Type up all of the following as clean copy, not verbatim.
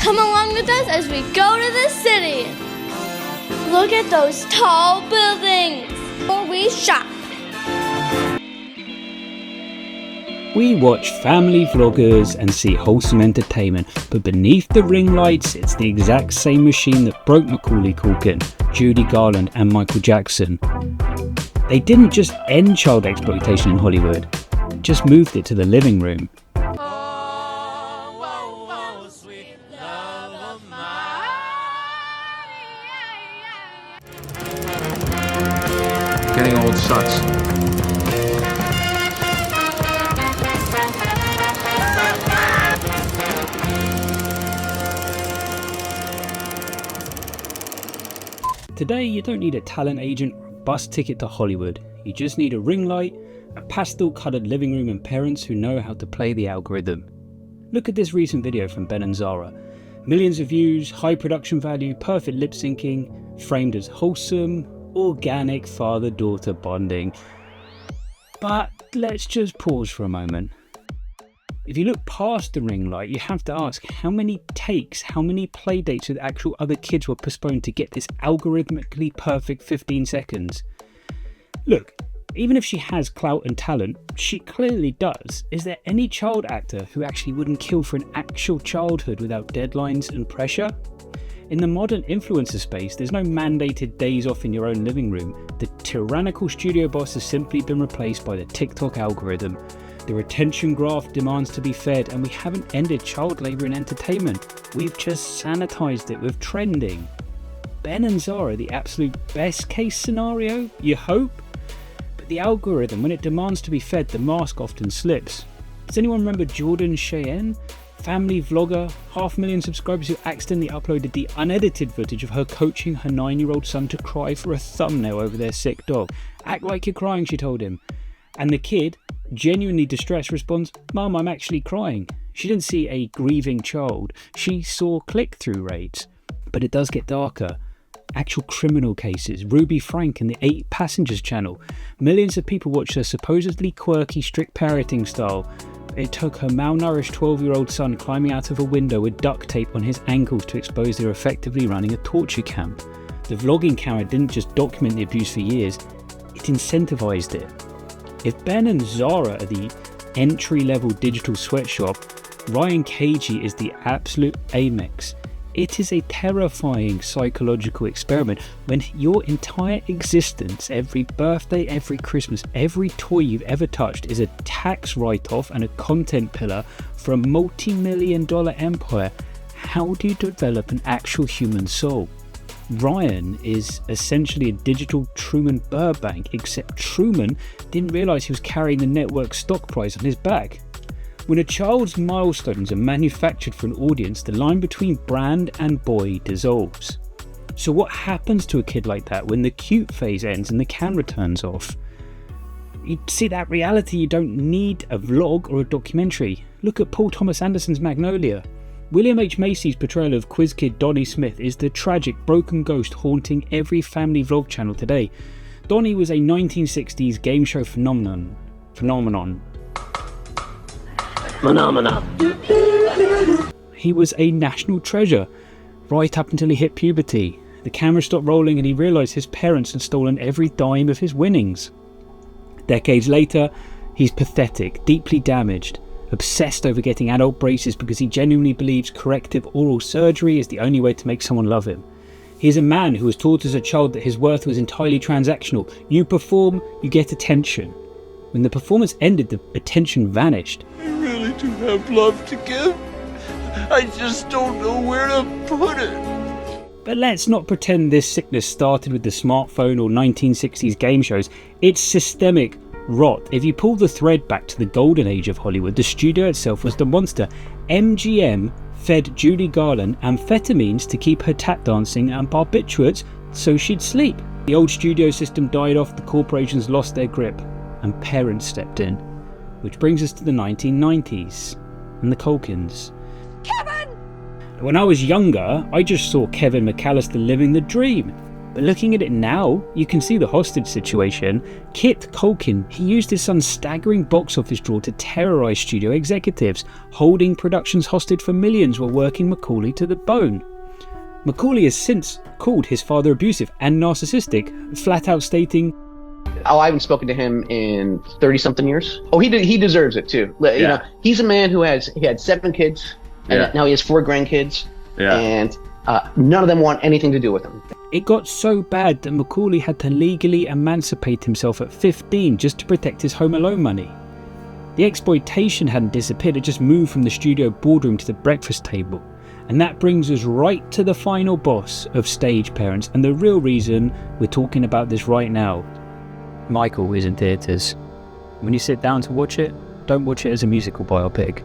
Come along with us as we go to the city. Look at those tall buildings. Or we shop. We watch family vloggers and see wholesome entertainment, but beneath the ring lights, it's the exact same machine that broke Macaulay Culkin, Judy Garland and Michael Jackson. They didn't just end child exploitation in Hollywood, just moved it to the living room. Getting old sucks. Today, you don't need a talent agent or a bus ticket to Hollywood. You just need a ring light, a pastel-coloured living room and parents who know how to play the algorithm. Look at this recent video from Ben and Zara. Millions of views, high production value, perfect lip syncing, framed as wholesome, organic father-daughter bonding. But let's just pause for a moment. If you look past the ring light, you have to ask how many takes, how many play dates with actual other kids were postponed to get this algorithmically perfect 15 seconds. Look, even if she has clout and talent, she clearly does. Is there any child actor who actually wouldn't kill for an actual childhood without deadlines and pressure? In the modern influencer space, there's no mandated days off in your own living room. The tyrannical studio boss has simply been replaced by the TikTok algorithm. The retention graph demands to be fed, and we haven't ended child labour in entertainment. We've just sanitized it with trending. Ben and Zara, the absolute best case scenario, you hope? But the algorithm, when it demands to be fed, the mask often slips. Does anyone remember Jordan Cheyenne? Family vlogger, 500,000 subscribers, who accidentally uploaded the unedited footage of her coaching her 9-year-old son to cry for a thumbnail over their sick dog. Act like you're crying, she told him. And the kid, genuinely distressed, responds, "Mum, I'm actually crying." She didn't see a grieving child, she saw click-through rates. But it does get darker. Actual criminal cases. Ruby Franke and the 8 Passengers channel. Millions of people watched her supposedly quirky, strict parenting style. It took her malnourished 12-year-old son climbing out of a window with duct tape on his ankles to expose they were effectively running a torture camp. The vlogging camera didn't just document the abuse for years, it incentivized it. If Ben and Zara are the entry-level digital sweatshop, Ryan Kaji is the absolute amex. It is a terrifying psychological experiment when your entire existence, every birthday, every Christmas, every toy you've ever touched is a tax write-off and a content pillar for a multi-million-dollar empire. How do you develop an actual human soul? Ryan is essentially a digital Truman Burbank, except Truman didn't realise he was carrying the network stock price on his back. When a child's milestones are manufactured for an audience, the line between brand and boy dissolves. So what happens to a kid like that when the cute phase ends and the camera turns off? You see, that reality, you don't need a vlog or a documentary. Look at Paul Thomas Anderson's Magnolia. William H. Macy's portrayal of quiz kid Donnie Smith is the tragic, broken ghost haunting every family vlog channel today. Donnie was a 1960s game show phenomenon. He was a national treasure, right up until he hit puberty. The camera stopped rolling and he realised his parents had stolen every dime of his winnings. Decades later, he's pathetic, deeply damaged, obsessed over getting adult braces because he genuinely believes corrective oral surgery is the only way to make someone love him. He is a man who was taught as a child that his worth was entirely transactional. You perform, you get attention. When the performance ended, the attention vanished. I really do have love to give. I just don't know where to put it. But let's not pretend this sickness started with the smartphone or 1960s game shows. It's systemic rot. If you pull the thread back to the golden age of Hollywood, the studio itself was the monster. MGM fed Judy Garland amphetamines to keep her tap dancing and barbiturates so she'd sleep. The old studio system died off, the corporations lost their grip, and parents stepped in. Which brings us to the 1990s and the Culkins. Kevin! When I was younger, I just saw Kevin McAllister living the dream. But looking at it now, you can see the hostage situation. Kit Culkin, he used his son's staggering box office draw to terrorise studio executives, holding productions hostage for millions while working Macaulay to the bone. Macaulay has since called his father abusive and narcissistic, flat out stating, "Oh, I haven't spoken to him in 30-something years. Oh, he deserves it too. You know, he's a man who he had 7 kids, and now he has 4 grandkids, and none of them want anything to do with him." It got so bad that Macaulay had to legally emancipate himself at 15 just to protect his Home Alone money. The exploitation hadn't disappeared, it just moved from the studio boardroom to the breakfast table. And that brings us right to the final boss of stage parents, and the real reason we're talking about this right now. Michael is in theatres. When you sit down to watch it, don't watch it as a musical biopic.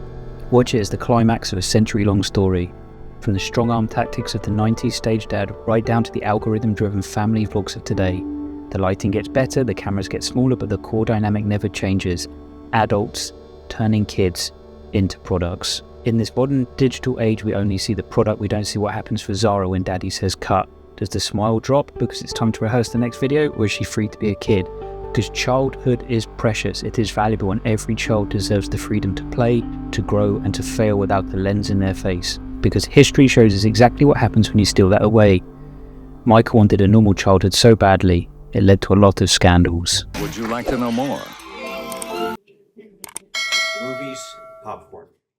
Watch it as the climax of a century-long story. From the strong-arm tactics of the 90s stage dad right down to the algorithm-driven family vlogs of today. The lighting gets better, the cameras get smaller, but the core dynamic never changes. Adults turning kids into products. In this modern digital age, we only see the product, we don't see what happens for Zara when daddy says cut. Does the smile drop because it's time to rehearse the next video, or is she free to be a kid? Because childhood is precious, it is valuable, and every child deserves the freedom to play, to grow, and to fail without the lens in their face. Because history shows us exactly what happens when you steal that away. Michael wanted a normal childhood so badly, it led to a lot of scandals. Would you like to know more? Movies